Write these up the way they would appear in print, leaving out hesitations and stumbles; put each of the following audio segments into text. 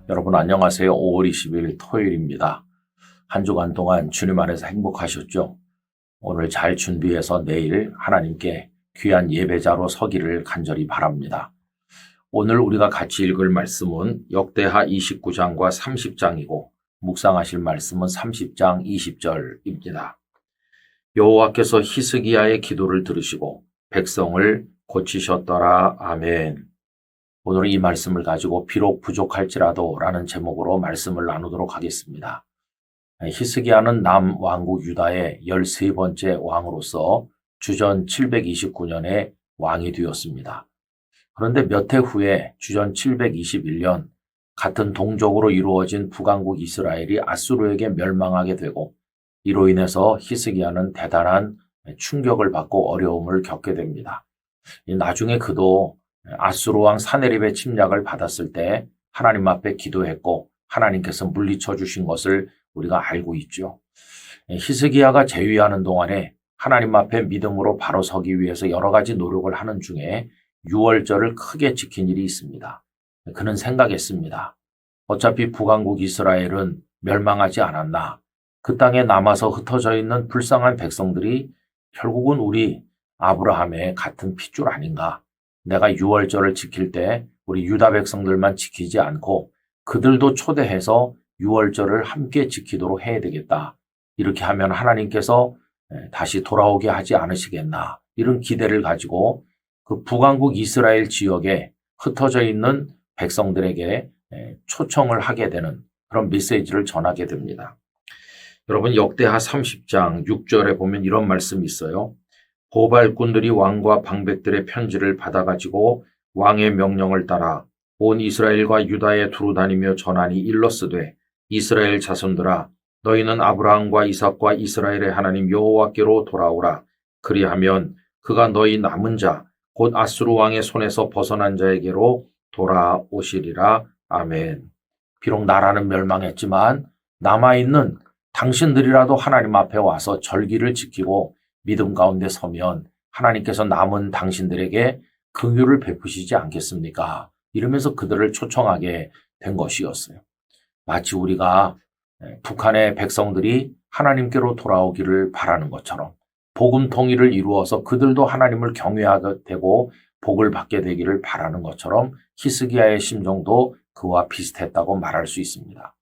여러분 안녕하세요. 5월 20일 토요일입니다. 한 주간 동안 주님 안에서 행복하셨죠? 오늘 잘 준비해서 내일 하나님께 귀한 예배자로 서기를 간절히 바랍니다. 오늘 우리가 같이 읽을 말씀은 역대하 29장과 30장이고 묵상하실 말씀은 30장 20절입니다. 여호와께서 히스기야의 기도를 들으시고 백성을 고치셨더라. 아멘. 오늘은 이 말씀을 가지고 비록 부족할지라도 라는 제목으로 말씀을 나누도록 하겠습니다. 히스기야는 남왕국 유다의 13번째 왕으로서 주전 729년에 왕이 되었습니다. 그런데 몇 해 후에 주전 721년 같은 동족으로 이루어진 북왕국 이스라엘이 아수르에게 멸망하게 되고 이로 인해서 히스기야는 대단한 충격을 받고 어려움을 겪게 됩니다. 나중에 그도 아수르 왕 사네립의 침략을 받았을 때 하나님 앞에 기도했고 하나님께서 물리쳐 주신 것을 우리가 알고 있죠. 히스기야가 재위하는 동안에 하나님 앞에 믿음으로 바로 서기 위해서 여러 가지 노력을 하는 중에 유월절을 크게 지킨 일이 있습니다. 그는 생각했습니다. 어차피 북왕국 이스라엘은 멸망하지 않았나. 그 땅에 남아서 흩어져 있는 불쌍한 백성들이 결국은 우리 아브라함의 같은 핏줄 아닌가. 내가 유월절을 지킬 때 우리 유다 백성들만 지키지 않고 그들도 초대해서 유월절을 함께 지키도록 해야 되겠다. 이렇게 하면 하나님께서 다시 돌아오게 하지 않으시겠나. 이런 기대를 가지고 그 북왕국 이스라엘 지역에 흩어져 있는 백성들에게 초청을 하게 되는 그런 메시지를 전하게 됩니다. 여러분 역대하 30장 6절에 보면 이런 말씀이 있어요. 고발꾼들이 왕과 방백들의 편지를 받아가지고 왕의 명령을 따라 온 이스라엘과 유다에 두루 다니며 전하니 일러스되 이스라엘 자손들아 너희는 아브라함과 이삭과 이스라엘의 하나님 여호와께로 돌아오라. 그리하면 그가 너희 남은 자 곧 아수르 왕의 손에서 벗어난 자에게로 돌아오시리라. 아멘. 비록 나라는 멸망했지만 남아있는 당신들이라도 하나님 앞에 와서 절기를 지키고 믿음 가운데 서면 하나님께서 남은 당신들에게 긍휼을 베푸시지 않겠습니까? 이러면서 그들을 초청하게 된 것이었어요. 마치 우리가 북한의 백성들이 하나님께로 돌아오기를 바라는 것처럼 복음 통일을 이루어서 그들도 하나님을 경외하게 되고 복을 받게 되기를 바라는 것처럼 히스기야의 심정도 그와 비슷했다고 말할 수 있습니다.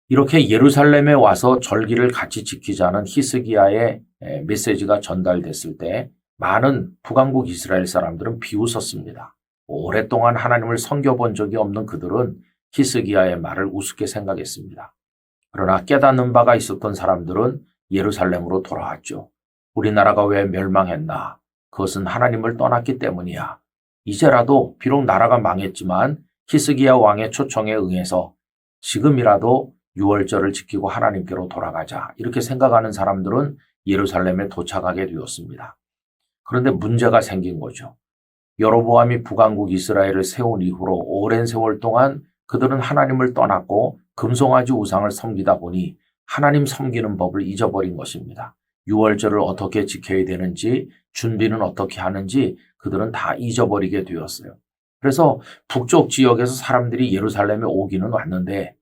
이렇게 예루살렘에 와서 절기를 같이 지키자는 히스기야의 메시지가 전달됐을 때 많은 북왕국 이스라엘 사람들은 비웃었습니다. 오랫동안 하나님을 섬겨본 적이 없는 그들은 히스기야의 말을 우습게 생각했습니다. 그러나 깨닫는 바가 있었던 사람들은 예루살렘으로 돌아왔죠. 우리나라가 왜 멸망했나? 그것은 하나님을 떠났기 때문이야. 이제라도 비록 나라가 망했지만 히스기야 왕의 초청에 응해서 지금이라도 유월절을 지키고 하나님께로 돌아가자. 이렇게 생각하는 사람들은 예루살렘에 도착하게 되었습니다. 그런데 문제가 생긴 거죠. 여로보암이 북왕국 이스라엘을 세운 이후로 오랜 세월 동안 그들은 하나님을 떠났고 금송아지 우상을 섬기다 보니 하나님 섬기는 법을 잊어버린 것입니다. 유월절을 어떻게 지켜야 되는지 준비는 어떻게 하는지 그들은 다 잊어버리게 되었어요. 그래서 북쪽 지역에서 사람들이 예루살렘에 오기는 왔는데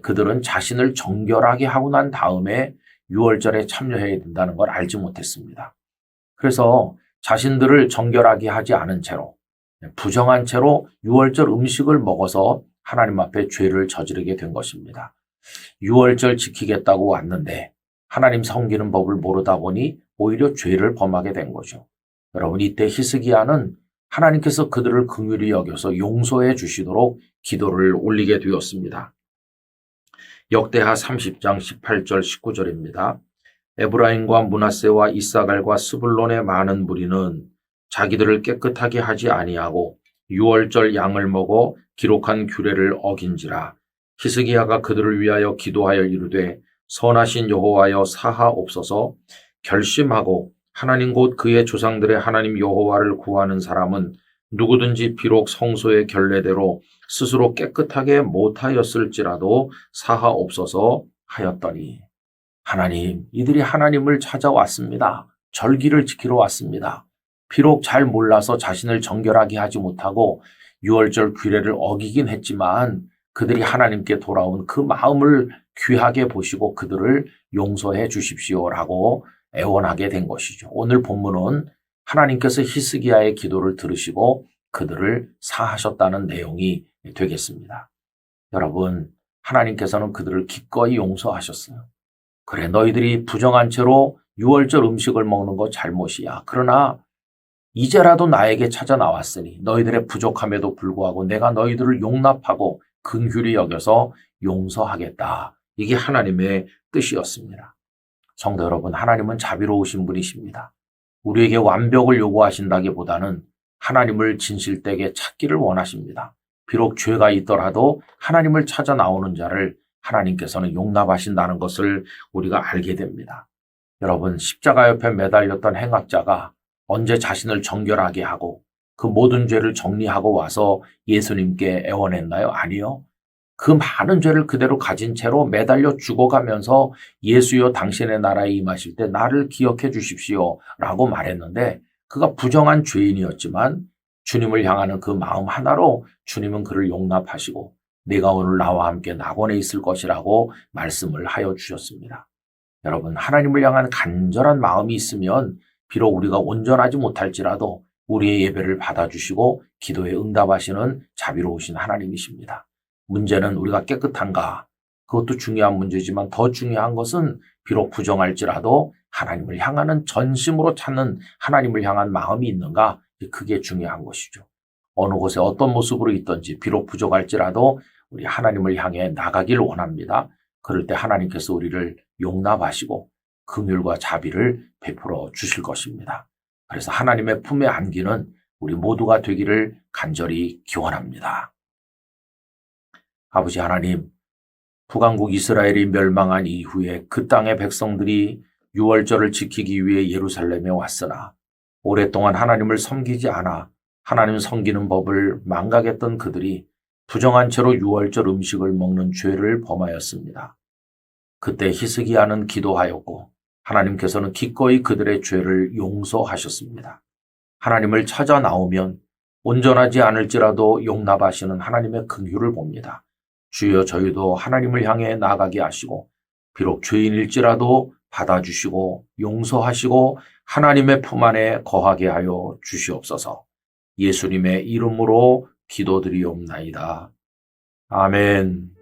그들은 자신을 정결하게 하고 난 다음에 유월절에 참여해야 된다는 걸 알지 못했습니다. 그래서 자신들을 정결하게 하지 않은 채로 부정한 채로 유월절 음식을 먹어서 하나님 앞에 죄를 저지르게 된 것입니다. 유월절 지키겠다고 왔는데 하나님 섬기는 법을 모르다 보니 오히려 죄를 범하게 된 거죠. 여러분 이때 히스기야는 하나님께서 그들을 긍휼히 여겨서 용서해 주시도록 기도를 올리게 되었습니다. 역대하 30장 18절 19절입니다. 에브라임과 므낫세와 이사갈과 스불론의 많은 무리는 자기들을 깨끗하게 하지 아니하고 유월절 양을 먹어 기록한 규례를 어긴지라. 히스기야가 그들을 위하여 기도하여 이르되 선하신 여호와여 사하옵소서. 결심하고 하나님 곧 그의 조상들의 하나님 여호와를 구하는 사람은 누구든지 비록 성소의 결례대로 스스로 깨끗하게 못하였을지라도 사하옵소서 하였더니 하나님, 이들이 하나님을 찾아왔습니다. 절기를 지키러 왔습니다. 비록 잘 몰라서 자신을 정결하게 하지 못하고 유월절 규례를 어기긴 했지만 그들이 하나님께 돌아온 그 마음을 귀하게 보시고 그들을 용서해 주십시오라고 애원하게 된 것이죠. 오늘 본문은 하나님께서 히스기야의 기도를 들으시고 그들을 사하셨다는 내용이 되겠습니다. 여러분, 하나님께서는 그들을 기꺼이 용서하셨어요. 그래, 너희들이 부정한 채로 유월절 음식을 먹는 거 잘못이야. 그러나 이제라도 나에게 찾아 나왔으니 너희들의 부족함에도 불구하고 내가 너희들을 용납하고 긍휼히 여겨서 용서하겠다. 이게 하나님의 뜻이었습니다. 성도 여러분, 하나님은 자비로우신 분이십니다. 우리에게 완벽을 요구하신다기보다는 하나님을 진실되게 찾기를 원하십니다. 비록 죄가 있더라도 하나님을 찾아 나오는 자를 하나님께서는 용납하신다는 것을 우리가 알게 됩니다. 여러분, 십자가 옆에 매달렸던 행악자가 언제 자신을 정결하게 하고 그 모든 죄를 정리하고 와서 예수님께 애원했나요? 아니요. 그 많은 죄를 그대로 가진 채로 매달려 죽어가면서 예수여 당신의 나라에 임하실 때 나를 기억해 주십시오 라고 말했는데 그가 부정한 죄인이었지만 주님을 향하는 그 마음 하나로 주님은 그를 용납하시고 네가 오늘 나와 함께 낙원에 있을 것이라고 말씀을 하여 주셨습니다. 여러분, 하나님을 향한 간절한 마음이 있으면 비록 우리가 온전하지 못할지라도 우리의 예배를 받아주시고 기도에 응답하시는 자비로우신 하나님이십니다. 문제는 우리가 깨끗한가? 그것도 중요한 문제지만 더 중요한 것은 비록 부정할지라도 하나님을 향하는 전심으로 찾는 하나님을 향한 마음이 있는가? 그게 중요한 것이죠. 어느 곳에 어떤 모습으로 있든지 비록 부족할지라도 우리 하나님을 향해 나가길 원합니다. 그럴 때 하나님께서 우리를 용납하시고 긍휼과 자비를 베풀어 주실 것입니다. 그래서 하나님의 품에 안기는 우리 모두가 되기를 간절히 기원합니다. 아버지 하나님, 북왕국 이스라엘이 멸망한 이후에 그 땅의 백성들이 유월절을 지키기 위해 예루살렘에 왔으나 오랫동안 하나님을 섬기지 않아 하나님 섬기는 법을 망각했던 그들이 부정한 채로 유월절 음식을 먹는 죄를 범하였습니다. 그때 히스기야는 기도하였고 하나님께서는 기꺼이 그들의 죄를 용서하셨습니다. 하나님을 찾아 나오면 온전하지 않을지라도 용납하시는 하나님의 긍휼을 봅니다. 주여 저희도 하나님을 향해 나아가게 하시고 비록 죄인일지라도 받아주시고 용서하시고 하나님의 품 안에 거하게 하여 주시옵소서. 예수님의 이름으로 기도드리옵나이다. 아멘.